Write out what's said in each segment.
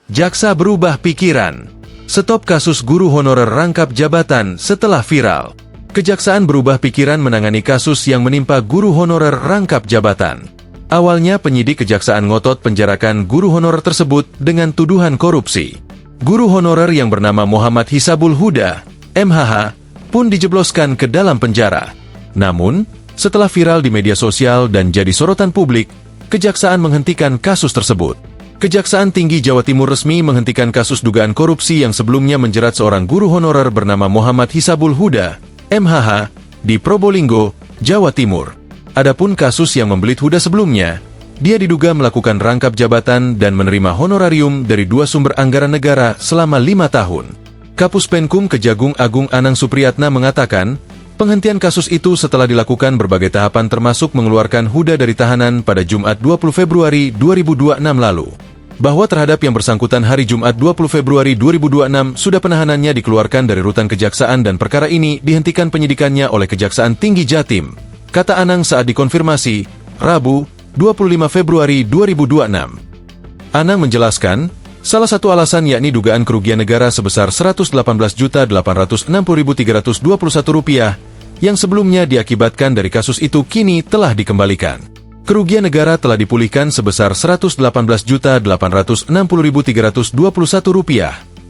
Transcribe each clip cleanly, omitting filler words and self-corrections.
Jaksa berubah pikiran. Stop kasus guru honorer rangkap jabatan setelah viral. Kejaksaan berubah pikiran menangani kasus yang menimpa guru honorer rangkap jabatan. Awalnya penyidik kejaksaan ngotot penjarakan guru honorer tersebut dengan tuduhan korupsi. Guru honorer yang bernama Muhammad Hisabul Huda, MHH, pun dijebloskan ke dalam penjara. Namun, setelah viral di media sosial dan jadi sorotan publik, kejaksaan menghentikan kasus tersebut. Kejaksaan Tinggi Jawa Timur resmi menghentikan kasus dugaan korupsi yang sebelumnya menjerat seorang guru honorer bernama Muhammad Hisabul Huda, MHH, di Probolinggo, Jawa Timur. Adapun kasus yang membelit Huda sebelumnya, dia diduga melakukan rangkap jabatan dan menerima honorarium dari dua sumber anggaran negara selama 5 tahun. Kapus Penkum Kejagung Agung Anang Supriyatna mengatakan, penghentian kasus itu setelah dilakukan berbagai tahapan termasuk mengeluarkan Huda dari tahanan pada Jumat 20 Februari 2026 lalu. Bahwa terhadap yang bersangkutan hari Jumat 20 Februari 2026 sudah penahanannya dikeluarkan dari rutan kejaksaan dan perkara ini dihentikan penyidikannya oleh Kejaksaan Tinggi Jatim, kata Anang saat dikonfirmasi, Rabu, 25 Februari 2026. Anang menjelaskan, salah satu alasan yakni dugaan kerugian negara sebesar Rp118.860.321 yang sebelumnya diakibatkan dari kasus itu kini telah dikembalikan. Kerugian negara telah dipulihkan sebesar Rp118.860.321,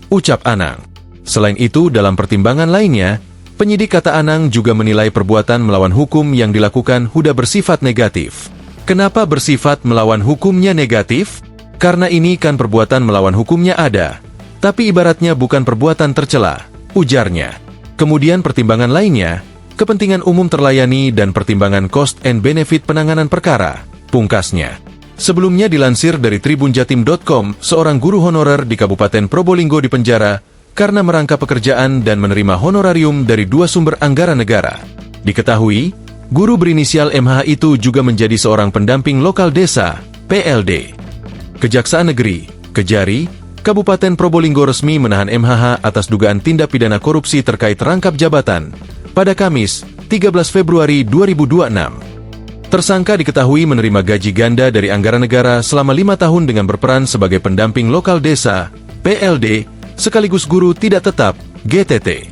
ucap Anang. Selain itu, dalam pertimbangan lainnya, penyidik kata Anang juga menilai perbuatan melawan hukum yang dilakukan Huda bersifat negatif. Kenapa bersifat melawan hukumnya negatif? Karena ini kan perbuatan melawan hukumnya ada, tapi ibaratnya bukan perbuatan tercela, ujarnya. Kemudian pertimbangan lainnya, kepentingan umum terlayani dan pertimbangan cost and benefit penanganan perkara, pungkasnya. Sebelumnya dilansir dari tribunjatim.com, seorang guru honorer di Kabupaten Probolinggo dipenjara karena merangkap pekerjaan dan menerima honorarium dari dua sumber anggaran negara. Diketahui, guru berinisial MH itu juga menjadi seorang pendamping lokal desa, PLD. Kejaksaan Negeri, Kejari, Kabupaten Probolinggo resmi menahan MHH atas dugaan tindak pidana korupsi terkait rangkap jabatan pada Kamis, 13 Februari 2026. Tersangka diketahui menerima gaji ganda dari anggaran negara selama 5 tahun dengan berperan sebagai pendamping lokal desa, PLD, sekaligus guru tidak tetap, GTT.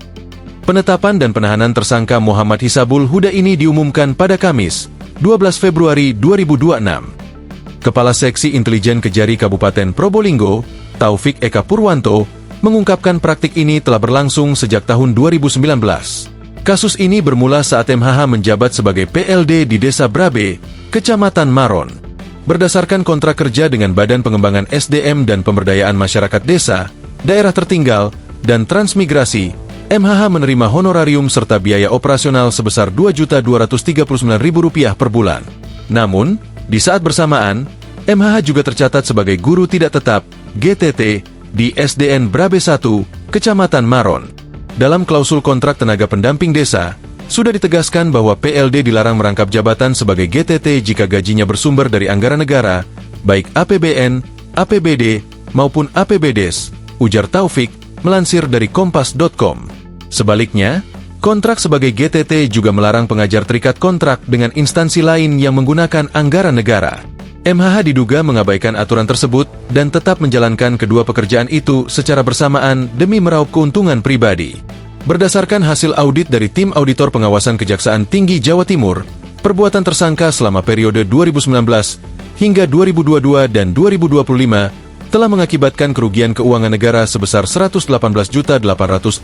Penetapan dan penahanan tersangka Muhammad Hisabul Huda ini diumumkan pada Kamis, 12 Februari 2026. Kepala Seksi Intelijen Kejari Kabupaten Probolinggo, Taufik Eka Purwanto, mengungkapkan praktik ini telah berlangsung sejak tahun 2019. Kasus ini bermula saat MHH menjabat sebagai PLD di Desa Brabe, Kecamatan Maron. Berdasarkan kontrak kerja dengan Badan Pengembangan SDM dan Pemberdayaan Masyarakat Desa, Daerah Tertinggal, dan Transmigrasi, MHH menerima honorarium serta biaya operasional sebesar Rp2.239.000 per bulan. Namun, di saat bersamaan, MHH juga tercatat sebagai guru tidak tetap, GTT, di SDN Brabe 1, Kecamatan Maron. Dalam klausul kontrak tenaga pendamping desa, sudah ditegaskan bahwa PLD dilarang merangkap jabatan sebagai GTT jika gajinya bersumber dari anggaran negara, baik APBN, APBD, maupun APBDes, ujar Taufik, melansir dari Kompas.com. Sebaliknya, kontrak sebagai GTT juga melarang pengajar terikat kontrak dengan instansi lain yang menggunakan anggaran negara. MHH diduga mengabaikan aturan tersebut dan tetap menjalankan kedua pekerjaan itu secara bersamaan demi meraup keuntungan pribadi. Berdasarkan hasil audit dari Tim Auditor Pengawasan Kejaksaan Tinggi Jawa Timur, perbuatan tersangka selama periode 2019 hingga 2022 dan 2025 telah mengakibatkan kerugian keuangan negara sebesar Rp118.860.321.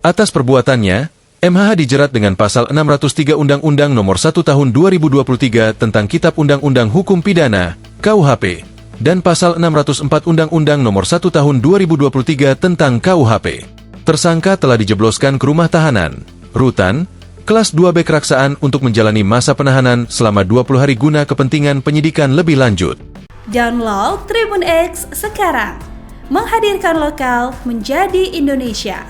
Atas perbuatannya, MHH dijerat dengan pasal 603 Undang-Undang Nomor 1 Tahun 2023 tentang Kitab Undang-Undang Hukum Pidana, KUHP, dan pasal 604 Undang-Undang Nomor 1 Tahun 2023 tentang KUHP. Tersangka telah dijebloskan ke rumah tahanan, rutan, kelas 2B Keraksaan untuk menjalani masa penahanan selama 20 hari guna kepentingan penyidikan lebih lanjut. Download Tribun X sekarang, menghadirkan lokal menjadi Indonesia.